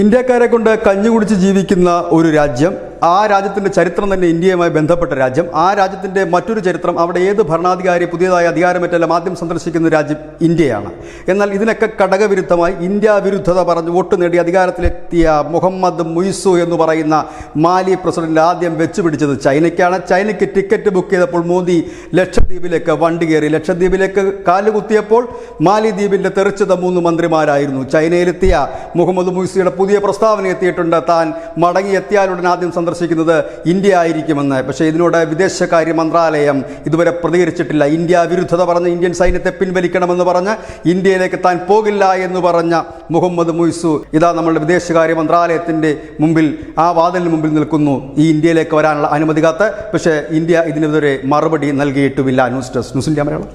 ഇന്ത്യക്കാരെ കൊണ്ട് കഞ്ഞി കുടിച്ച് ജീവിക്കുന്ന ഒരു രാജ്യം, ആ രാജ്യത്തിൻ്റെ ചരിത്രം തന്നെ ഇന്ത്യയുമായി ബന്ധപ്പെട്ട രാജ്യം, ആ രാജ്യത്തിൻ്റെ മറ്റൊരു ചരിത്രം, അവിടെ ഏത് ഭരണാധികാരി പുതിയതായി അധികാരമേറ്റെല്ലാം ആദ്യം സന്ദർശിക്കുന്ന രാജ്യം ഇന്ത്യയാണ്. എന്നാൽ ഇതിനൊക്കെ ഘടകവിരുദ്ധമായി ഇന്ത്യ വിരുദ്ധത പറഞ്ഞ് വോട്ട് നേടി അധികാരത്തിലെത്തിയ മുഹമ്മദ് മുയ്സു എന്ന് പറയുന്ന മാലി പ്രസിഡന്റ് ആദ്യം വെച്ചുപിടിച്ചത് ചൈനയ്ക്കാണ്. ചൈനയ്ക്ക് ടിക്കറ്റ് ബുക്ക് ചെയ്തപ്പോൾ മോദി ലക്ഷദ്വീപിലേക്ക് വണ്ടി കയറി. ലക്ഷദ്വീപിലേക്ക് കാലുകുത്തിയപ്പോൾ മാലിദ്വീപിൻ്റെ തെറിച്ചത് 3 മന്ത്രിമാരായിരുന്നു. ചൈനയിലെത്തിയ മുഹമ്മദ് മുയ്സിയുടെ പുതിയ പ്രസ്താവന എത്തിയിട്ടുണ്ട്, താൻ മടങ്ങിയെത്തിയാലുടൻ ആദ്യം സന്ദർശിക്കുന്നത് ഇന്ത്യ ആയിരിക്കുമെന്ന്. പക്ഷേ ഇതിനോട് വിദേശകാര്യ മന്ത്രാലയം ഇതുവരെ പ്രതികരിച്ചിട്ടില്ല. ഇന്ത്യ വിരുദ്ധത പറഞ്ഞ് ഇന്ത്യൻ സൈന്യത്തെ പിൻവലിക്കണമെന്ന് പറഞ്ഞ് ഇന്ത്യയിലേക്ക് താൻ പോകില്ല എന്ന് പറഞ്ഞ മുഹമ്മദ് മുയ്സു ഇതാ നമ്മളുടെ വിദേശകാര്യ മന്ത്രാലയത്തിൻ്റെ മുമ്പിൽ, ആ വാതിലിന് മുമ്പിൽ നിൽക്കുന്നു, ഈ ഇന്ത്യയിലേക്ക് വരാനുള്ള അനുമതി കാത്ത്. പക്ഷേ ഇന്ത്യ ഇതിനെതിരെ മറുപടി നൽകിയിട്ടുമില്ല. News desk news India Malayalam.